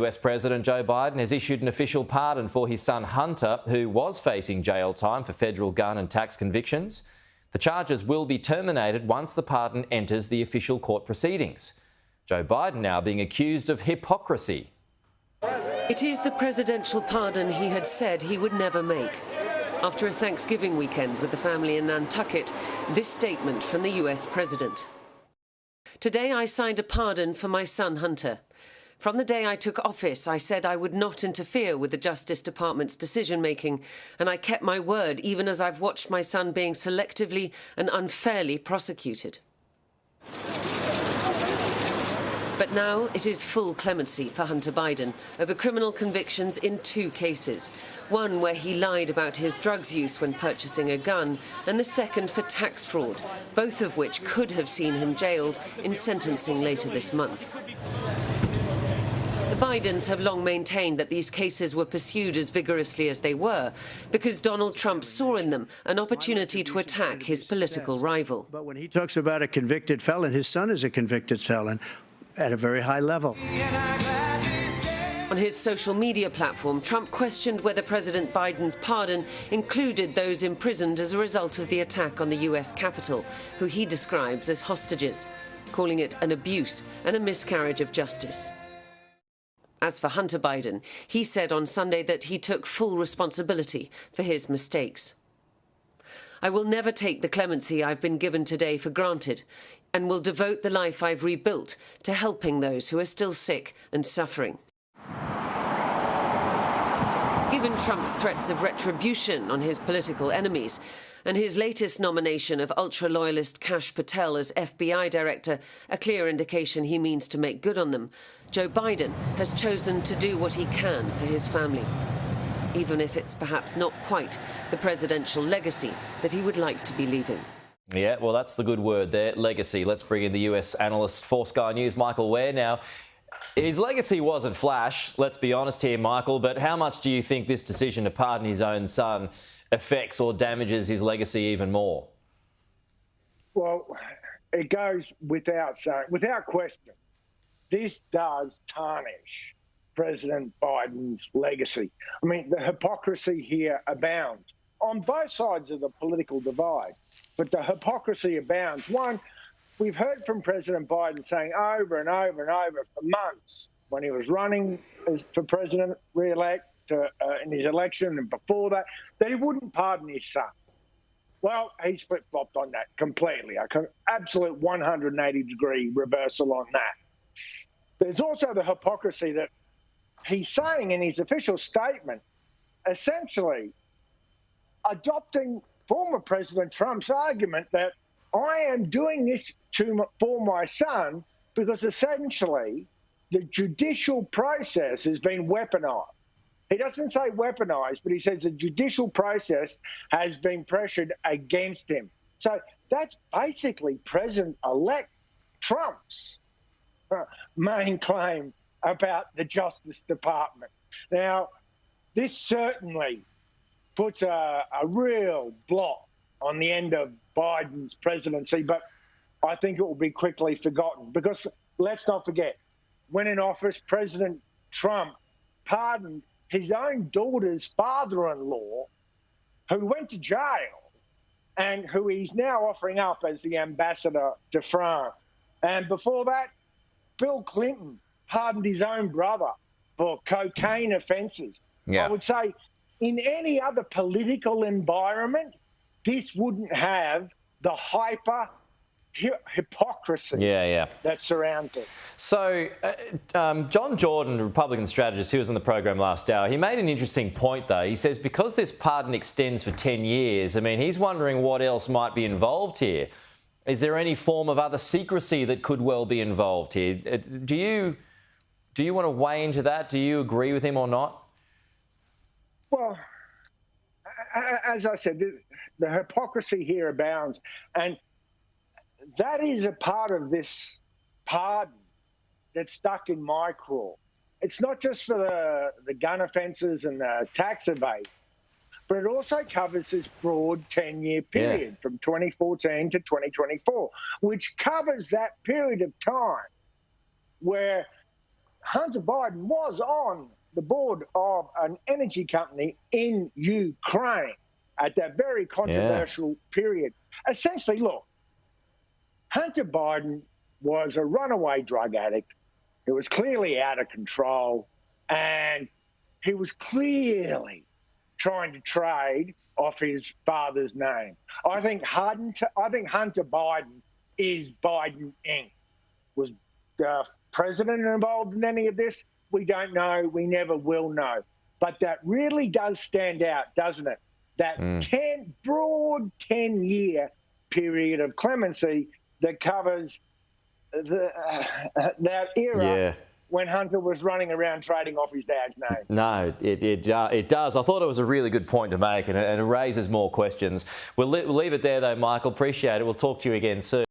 US President Joe Biden has issued an official pardon for his son Hunter, who was facing jail time for federal gun and tax convictions. The charges will be terminated once the pardon enters the official court proceedings. Joe Biden now being accused of hypocrisy. It is the presidential pardon he had said he would never make. After a Thanksgiving weekend with the family in Nantucket, this statement from the US president. Today I signed a pardon for my son Hunter. From the day I took office, I said I would not interfere with the Justice Department's decision-making, and I kept my word even as I've watched my son being selectively and unfairly prosecuted. But now it is full clemency for Hunter Biden over criminal convictions in 2 cases. One where he lied about his drugs use when purchasing a gun, and the second for tax fraud, both of which could have seen him jailed in sentencing later this month. The Bidens have long maintained that these cases were pursued as vigorously as they were because Donald Trump saw in them an opportunity to attack his political rival. But when he talks about a convicted felon, his son is a convicted felon at a very high level. On his social media platform, Trump questioned whether President Biden's pardon included those imprisoned as a result of the attack on the US Capitol, who he describes as hostages, calling it an abuse and a miscarriage of justice. As for Hunter Biden, he said on Sunday that he took full responsibility for his mistakes. I will never take the clemency I've been given today for granted and will devote the life I've rebuilt to helping those who are still sick and suffering. Given Trump's threats of retribution on his political enemies and his latest nomination of ultra-loyalist Kash Patel as FBI director, a clear indication he means to make good on them, Joe Biden has chosen to do what he can for his family, even if it's perhaps not quite the presidential legacy that he would like to be leaving. Yeah, well, that's the good word there, legacy. Let's bring in the US analyst for Sky News, Michael Ware. Now, his legacy wasn't flash, let's be honest here, Michael, but how much do you think this decision to pardon his own son affects or damages his legacy even more? Well, it goes without saying, without question, this does tarnish President Biden's legacy. I mean, the hypocrisy here abounds on both sides of the political divide, but the hypocrisy abounds. One, we've heard from President Biden saying over and over and over for months when he was running for president, re-elect in his election and before that he wouldn't pardon his son. Well, he's flip-flopped on that completely. Absolute 180-degree reversal on that. There's also the hypocrisy that he's saying in his official statement, essentially adopting former President Trump's argument that I am doing this for my son because essentially the judicial process has been weaponized. He doesn't say weaponized, but he says the judicial process has been pressured against him. So that's basically President-elect Trump's main claim about the Justice Department. Now, this certainly puts a real block on the end of Biden's presidency, but I think it will be quickly forgotten because let's not forget, when in office, President Trump pardoned his own daughter's father-in-law, who went to jail and who he's now offering up as the ambassador to France. And before that, Bill Clinton pardoned his own brother for cocaine offences. Yeah. I would say in any other political environment, this wouldn't have the hypocrisy that surrounds it. So, John Jordan, Republican strategist, who was on the program last hour, he made an interesting point, though. He says because this pardon extends for 10 years, I mean, he's wondering what else might be involved here. Is there any form of other secrecy that could well be involved here? Do you want to weigh into that? Do you agree with him or not? Well, as I said, the hypocrisy here abounds. And that is a part of this pardon that's stuck in my craw. It's not just for the gun offences and the tax evasion, but it also covers this broad 10-year period from 2014 to 2024, which covers that period of time where Hunter Biden was on the board of an energy company in Ukraine at that very controversial period. Essentially, look, Hunter Biden was a runaway drug addict who was clearly out of control, and he was clearly trying to trade off his father's name. I think Hunter Biden is Biden Inc. Was the president involved in any of this? We don't know. We never will know. But that really does stand out, doesn't it? That broad 10-year period of clemency that covers that era when Hunter was running around trading off his dad's name. No, it does. I thought it was a really good point to make, and it raises more questions. We'll leave it there, though, Michael. Appreciate it. We'll talk to you again soon.